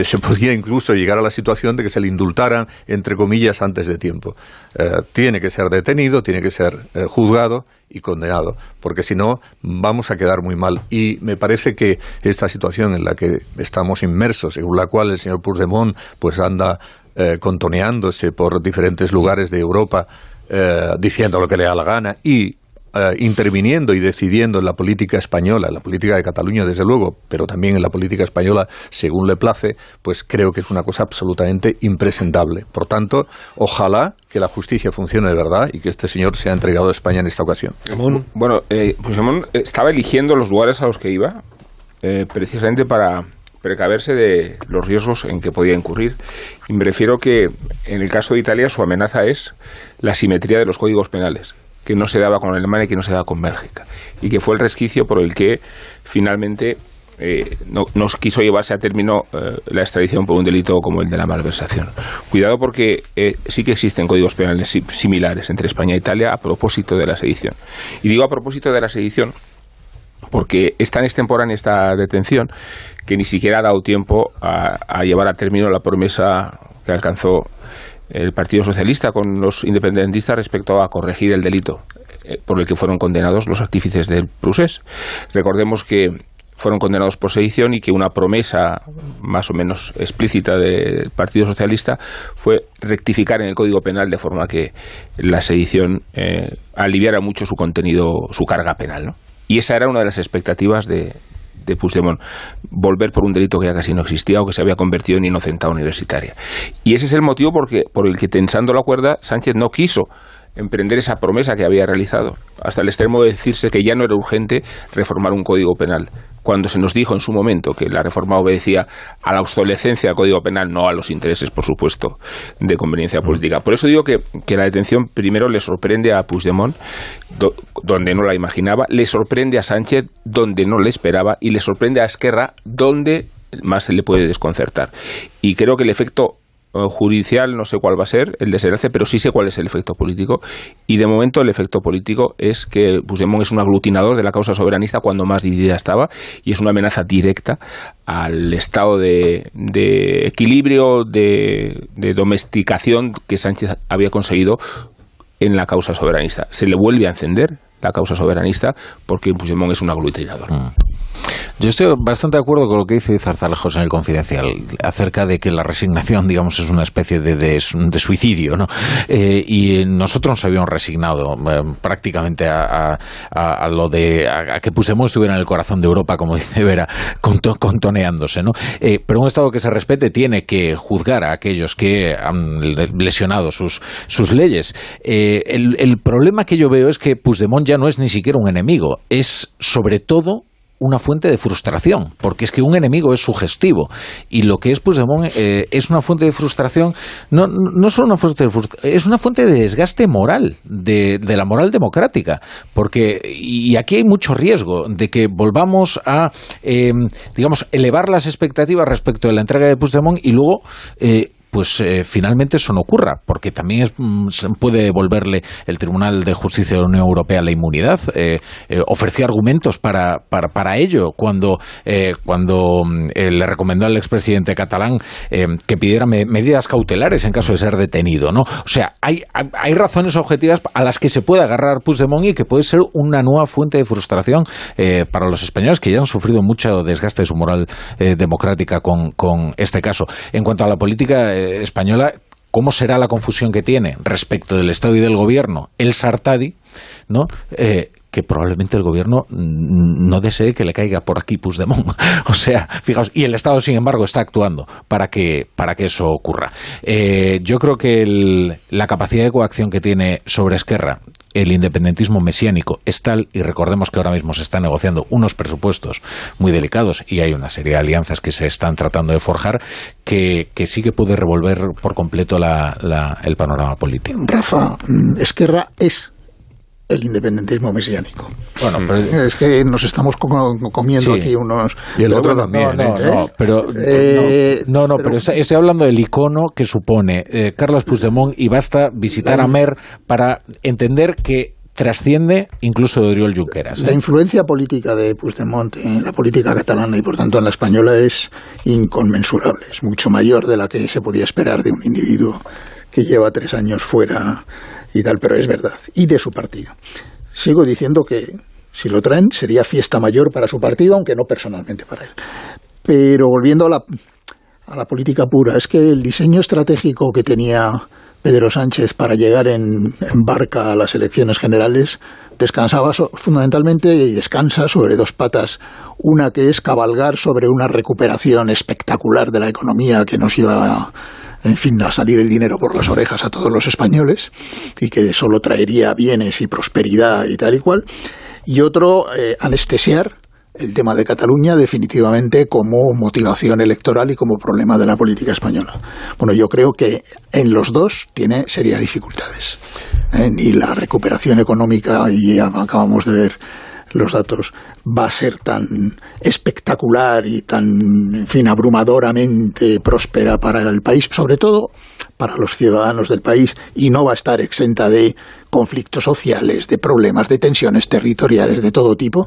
S4: se podía incluso llegar a la situación de que se le indultaran, entre comillas, antes de tiempo. Tiene que ser detenido, tiene que ser juzgado y condenado, porque si no vamos a quedar muy mal. Y me parece que esta situación en la que estamos inmersos, según la cual el señor Puigdemont pues anda contoneándose por diferentes lugares de Europa, diciendo lo que le da la gana y interviniendo y decidiendo en la política española, en la política de Cataluña desde luego, pero también en la política española según le place, pues creo que es una cosa absolutamente impresentable. Por tanto, ojalá que la justicia funcione de verdad y que este señor sea entregado a España en esta ocasión.
S11: Bueno, Puigdemont estaba eligiendo los lugares a los que iba precisamente para precaverse de los riesgos en que podía incurrir. Y me refiero que en el caso de Italia su amenaza es la simetría de los códigos penales, que no se daba con Alemania y que no se daba con Bélgica, y que fue el resquicio por el que finalmente no quiso llevarse a término la extradición por un delito como el de la malversación. Cuidado, porque sí que existen códigos penales similares entre España e Italia a propósito de la sedición. Y digo a propósito de la sedición porque es tan extemporánea esta detención que ni siquiera ha dado tiempo a llevar a término la promesa que alcanzó el Partido Socialista con los independentistas respecto a corregir el delito por el que fueron condenados los artífices del Prusés. Recordemos que fueron condenados por sedición y que una promesa más o menos explícita del Partido Socialista fue rectificar en el Código Penal de forma que la sedición aliviara mucho su contenido, su carga penal, ¿no? Y esa era una de las expectativas de Puigdemont, volver por un delito que ya casi no existía o que se había convertido en inocentada universitaria. Y ese es el motivo por el que, tensando la cuerda, Sánchez no quiso emprender esa promesa que había realizado, hasta el extremo de decirse que ya no era urgente reformar un código penal, cuando se nos dijo en su momento que la reforma obedecía a la obsolescencia del código penal, no a los intereses, por supuesto, de conveniencia política. Por eso digo que la detención primero le sorprende a Puigdemont, donde no la imaginaba, le sorprende a Sánchez, donde no le esperaba, y le sorprende a Esquerra, donde más se le puede desconcertar. Y creo que el efecto judicial no sé cuál va a ser el desenlace, pero sí sé cuál es el efecto político, y de momento el efecto político es que Puigdemont es un aglutinador de la causa soberanista cuando más dividida estaba, y es una amenaza directa al estado de equilibrio, de domesticación que Sánchez había conseguido en la causa soberanista. Se le vuelve a encender la causa soberanista porque Puigdemont es un aglutinador.
S3: Yo estoy bastante de acuerdo con lo que dice Zarzalejos en el Confidencial acerca de que la resignación, digamos, es una especie de suicidio, ¿no? Y nosotros nos habíamos resignado prácticamente a que Puigdemont estuviera en el corazón de Europa, como dice Vera, contoneándose, ¿no? Pero un Estado que se respete tiene que juzgar a aquellos que han lesionado sus leyes. El problema que yo veo es que Puigdemont ya no es ni siquiera un enemigo, es sobre todo una fuente de frustración, porque es que un enemigo es sugestivo y lo que es Puigdemont es una fuente de frustración, no solo una fuente de frustración, es una fuente de desgaste moral, de la moral democrática, porque y aquí hay mucho riesgo de que volvamos a digamos, elevar las expectativas respecto de la entrega de Puigdemont y luego finalmente eso no ocurra, porque también puede devolverle el Tribunal de Justicia de la Unión Europea la inmunidad. Ofreció argumentos para ello cuando le recomendó al expresidente catalán que pidiera medidas cautelares en caso de ser detenido, ¿no? O sea, hay razones objetivas a las que se puede agarrar Puigdemont y que puede ser una nueva fuente de frustración para los españoles que ya han sufrido mucho desgaste de su moral democrática con este caso. En cuanto a la política española, ¿cómo será la confusión que tiene respecto del Estado y del Gobierno el Sartadi, ¿no? Que probablemente el Gobierno no desee que le caiga por aquí Puigdemont. O sea, fijaos, y el Estado, sin embargo, está actuando para que eso ocurra. Yo creo que la capacidad de coacción que tiene sobre Esquerra el independentismo mesiánico es tal, y recordemos que ahora mismo se están negociando unos presupuestos muy delicados y hay una serie de alianzas que se están tratando de forjar, que sí que puede revolver por completo el panorama político.
S6: Rafa, Esquerra es el independentismo mesiánico.
S3: Bueno, pero
S6: es que nos estamos comiendo aquí unos...
S4: Y el otro también.
S3: Pero estoy hablando del icono que supone Carles Puigdemont, y basta visitar a Mer para entender que trasciende incluso de Oriol Junqueras.
S6: La influencia política de Puigdemont en la política catalana y por tanto en la española es inconmensurable, es mucho mayor de la que se podía esperar de un individuo que lleva 3 años fuera y tal, pero es verdad, y de su partido. Sigo diciendo que si lo traen sería fiesta mayor para su partido, aunque no personalmente para él. Pero volviendo a la política pura, es que el diseño estratégico que tenía Pedro Sánchez para llegar en barca a las elecciones generales descansaba fundamentalmente y descansa sobre 2 patas. Una que es cabalgar sobre una recuperación espectacular de la economía que nos iba a salir el dinero por las orejas a todos los españoles y que solo traería bienes y prosperidad y tal y cual. Y otro, anestesiar el tema de Cataluña definitivamente como motivación electoral y como problema de la política española. Bueno, yo creo que en los dos tiene serias dificultades. Ni la recuperación económica, y ya acabamos de ver los datos, va a ser tan espectacular y tan, en fin, abrumadoramente próspera para el país, sobre todo para los ciudadanos del país, y no va a estar exenta de conflictos sociales, de problemas, de tensiones territoriales de todo tipo,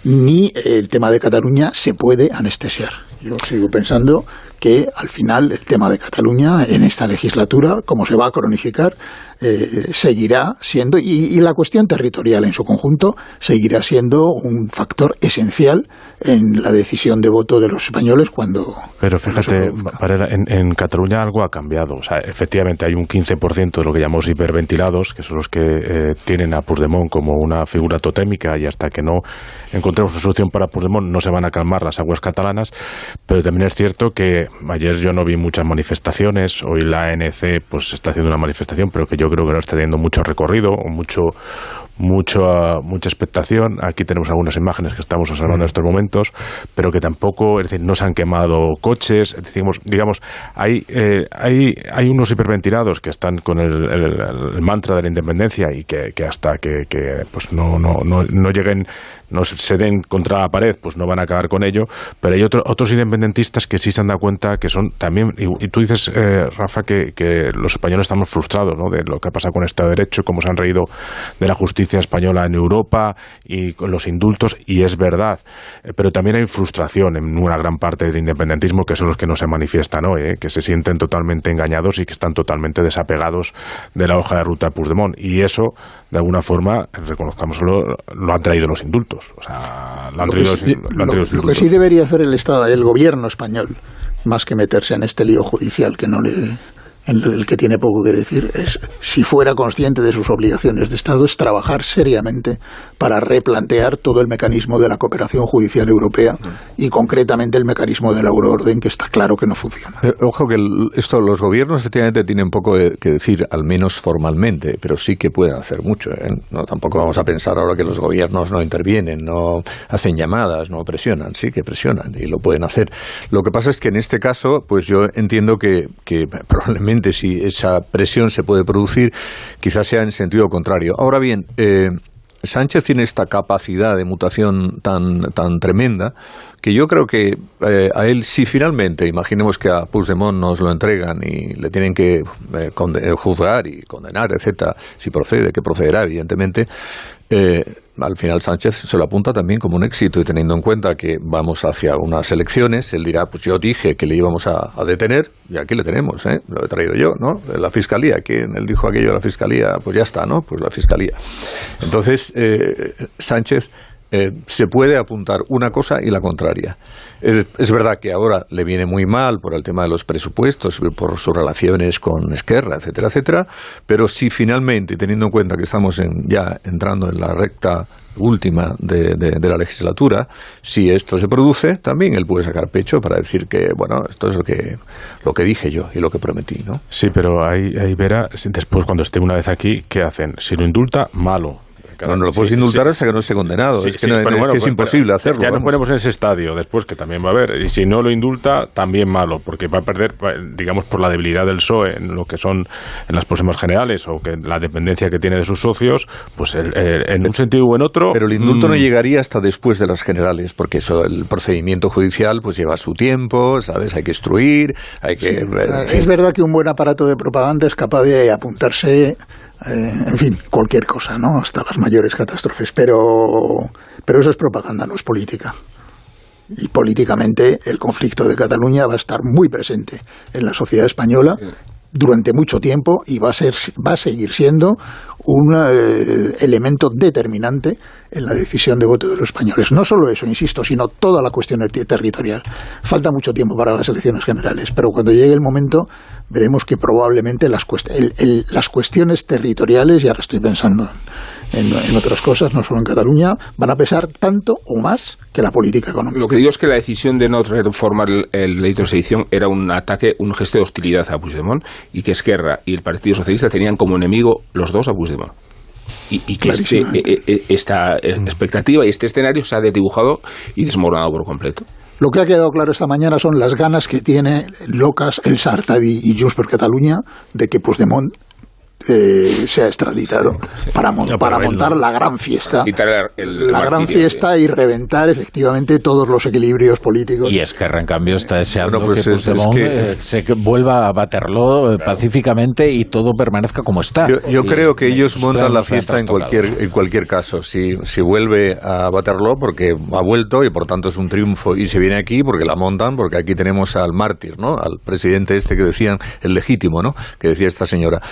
S6: ni el tema de Cataluña se puede anestesiar. Yo sigo pensando que al final el tema de Cataluña en esta legislatura, como se va a cronificar, seguirá siendo, y la cuestión territorial en su conjunto, seguirá siendo un factor esencial en la decisión de voto de los españoles cuando...
S5: Pero fíjate, en Cataluña algo ha cambiado. O sea, efectivamente hay un 15% de lo que llamamos hiperventilados, que son los que tienen a Puigdemont como una figura totémica, y hasta que no encontremos una solución para Puigdemont no se van a calmar las aguas catalanas. Pero también es cierto que ayer yo no vi muchas manifestaciones, hoy la ANC pues está haciendo una manifestación, pero que yo creo que no está teniendo mucho recorrido o mucha expectación. Aquí tenemos algunas imágenes que estamos observando en estos momentos, pero que tampoco, es decir, no se han quemado coches. Digamos, hay unos hiperventilados que están con el mantra de la independencia y que hasta que pues no lleguen, no se den contra la pared, pues no van a acabar con ello. Pero hay otros independentistas que sí se han dado cuenta que son también, y tú dices, Rafa, que los españoles estamos frustrados, ¿no?, de lo que ha pasado con el Estado de Derecho, cómo se han reído de la justicia justicia española en Europa y con los indultos, y es verdad, pero también hay frustración en una gran parte del independentismo, que son los que no se manifiestan hoy, que se sienten totalmente engañados y que están totalmente desapegados de la hoja de ruta de Puigdemont, y eso, de alguna forma, reconozcámoslo, lo han traído los indultos. O sea, lo que
S6: sí debería hacer el gobierno español, más que meterse en este lío judicial en el que tiene poco que decir, es, si fuera consciente de sus obligaciones de Estado, es trabajar seriamente para replantear todo el mecanismo de la cooperación judicial europea y concretamente el mecanismo de la euroorden, que está claro que no funciona.
S4: Ojo que los gobiernos efectivamente tienen poco que decir, al menos formalmente, pero sí que pueden hacer mucho, ¿eh? No, tampoco vamos a pensar ahora que los gobiernos no intervienen, no hacen llamadas, no presionan, sí que presionan y lo pueden hacer. Lo que pasa es que en este caso, pues yo entiendo que probablemente si esa presión se puede producir, quizás sea en sentido contrario. Ahora bien, Sánchez tiene esta capacidad de mutación tan tremenda que yo creo que a él, si finalmente, imaginemos que a Puigdemont nos lo entregan y le tienen que juzgar y condenar, etcétera, si procede, que procederá evidentemente, al final Sánchez se lo apunta también como un éxito, y teniendo en cuenta que vamos hacia unas elecciones, él dirá, pues yo dije que le íbamos a detener y aquí le tenemos, lo he traído yo, ¿no? La Fiscalía, quien él dijo aquello de la Fiscalía, pues ya está, ¿no? Pues la Fiscalía. Entonces, Sánchez se puede apuntar una cosa y la contraria. Es verdad que ahora le viene muy mal por el tema de los presupuestos, por sus relaciones con Esquerra, etcétera, etcétera, pero si finalmente, teniendo en cuenta que estamos ya entrando en la recta última de la legislatura, si esto se produce, también él puede sacar pecho para decir que, bueno, esto es lo que dije yo y lo que prometí, ¿no?
S5: Sí, pero ahí verá, después cuando esté una vez aquí, ¿qué hacen? Si lo indulta, malo.
S4: No lo puedes indultar hasta que no esté condenado. Es que es imposible hacerlo.
S5: Ya nos ponemos en ese estadio después, que también va a haber. Y si no lo indulta, también malo, porque va a perder, digamos, por la debilidad del PSOE en lo que son en las próximas generales, o que la dependencia que tiene de sus socios, pues en un sentido o en otro.
S4: Pero el indulto no llegaría hasta después de las generales, porque eso, el procedimiento judicial pues lleva su tiempo, ¿sabes? Hay que instruir, hay que...
S6: Sí, es verdad que un buen aparato de propaganda es capaz de apuntarse... en fin, cualquier cosa, ¿no? Hasta las mayores catástrofes, pero eso es propaganda, no es política. Y políticamente el conflicto de Cataluña va a estar muy presente en la sociedad española durante mucho tiempo y va a seguir siendo un elemento determinante en la decisión de voto de los españoles. No solo eso, insisto, sino toda la cuestión territorial. Falta mucho tiempo para las elecciones generales, pero cuando llegue el momento veremos que probablemente las cuestiones territoriales, y ahora estoy pensando en otras cosas, no solo en Cataluña, van a pesar tanto o más que la política económica.
S11: Lo que digo es que la decisión de no reformar el delito de sedición era un ataque, un gesto de hostilidad a Puigdemont, y que Esquerra y el Partido Socialista tenían como enemigo los dos a Puigdemont. Y que esta expectativa y este escenario se ha desdibujado y desmoronado por completo.
S6: Lo que ha quedado claro esta mañana son las ganas que tiene locas el Sartadi y Junts per Catalunya de que Puigdemont sea extraditado para montar la gran fiesta, fiesta y reventar efectivamente todos los equilibrios políticos.
S3: Y Esquerra, en cambio, está deseando que Puigdemont se vuelva a Waterloo pacíficamente y todo permanezca como está.
S4: Yo creo que ellos montan la fiesta en cualquier caso. Si vuelve a Waterloo, porque ha vuelto y por tanto es un triunfo, y se viene aquí porque la montan, porque aquí tenemos al mártir, ¿no? Al presidente que decían, el legítimo, ¿no? Que decía esta señora.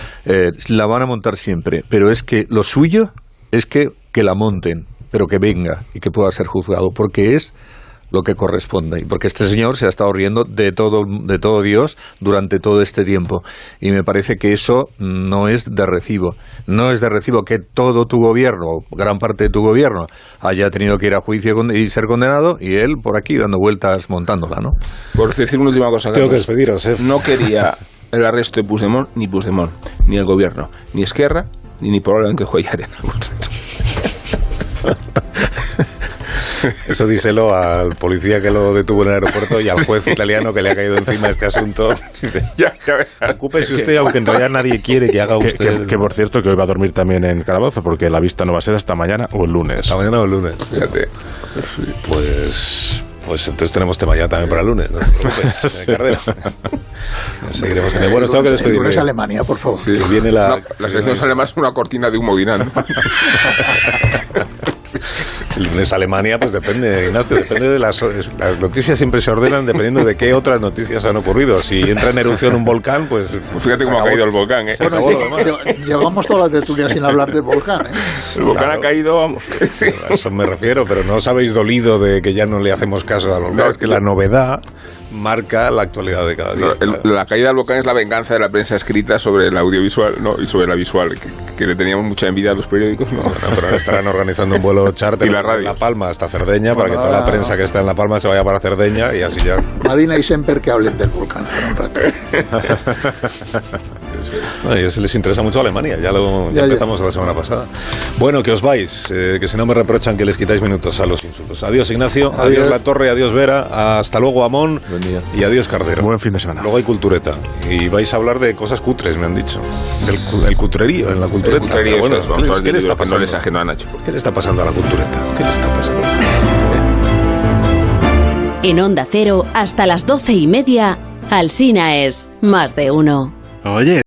S4: La van a montar siempre, pero es que lo suyo es que la monten, pero que venga y que pueda ser juzgado, porque es lo que corresponde, y porque este señor se ha estado riendo de todo Dios durante todo este tiempo, y me parece que eso no es de recibo. No es de recibo que todo tu gobierno, o gran parte de tu gobierno, haya tenido que ir a juicio y ser condenado, y él por aquí dando vueltas montándola, ¿no?
S11: Por decir una última cosa, Carlos,
S1: tengo que despediros,
S11: no quería el arresto de Puigdemont, ni el gobierno, ni Esquerra, ni probablemente Joyaren.
S1: Eso díselo al policía que lo detuvo en el aeropuerto y al juez italiano que le ha caído encima este asunto. Ocúpese usted, aunque en realidad nadie quiere que haga usted.
S5: Que por cierto, que hoy va a dormir también en calabozo, porque la vista no va a ser hasta mañana o el lunes.
S1: Hasta mañana o el lunes.
S11: Fíjate.
S1: Pues Pues entonces tenemos tema ya también para el lunes, no te preocupes, Cardero. Seguiremos. Bueno, tengo que despedirme.
S6: El lunes Alemania, por favor.
S1: Sí. Viene la
S11: selección sale más una cortina de humo dirán.
S1: El lunes Alemania, pues depende, Ignacio, depende de las noticias, siempre se ordenan dependiendo de qué otras noticias han ocurrido. Si entra en erupción un volcán, pues
S11: fíjate cómo ha caído el volcán, ¿eh?
S6: Bueno, llevamos toda la tertulia sin hablar del volcán, ¿eh?
S11: El volcán ha caído, vamos.
S1: Sí. A eso me refiero, pero no os habéis dolido de que ya no le hacemos caso al volcán. Es que la novedad marca la actualidad de cada día.
S11: La caída del volcán es la venganza de la prensa escrita sobre el audiovisual, ¿no? Y sobre la visual, que le teníamos mucha envidia a los periódicos, ¿no?
S1: Bueno, pero ahora estarán organizando un vuelo charter en La Palma hasta Cerdeña, para que toda la prensa que está en La Palma se vaya para Cerdeña y así ya.
S6: Madina y Semper que hablen del volcán por un rato.
S1: No, y eso les interesa mucho a Alemania, ya empezamos la semana pasada. Bueno, que os vais, que si no me reprochan que les quitáis minutos a los insultos. Adiós Ignacio, adiós La Torre, adiós Vera, hasta luego Amón y adiós Cardero.
S5: Buen fin de semana.
S1: Luego hay cultureta y vais a hablar de cosas cutres, me han dicho. El cutrerío en la cultureta.
S11: El cutrerío,
S1: bueno,
S11: ¿qué le está pasando? No les ajeno a Nacho.
S1: ¿Qué le está pasando a la cultureta? ¿Qué le está pasando?
S8: En Onda Cero, hasta las 12:30, Alsina es Más de Uno.
S12: Oye,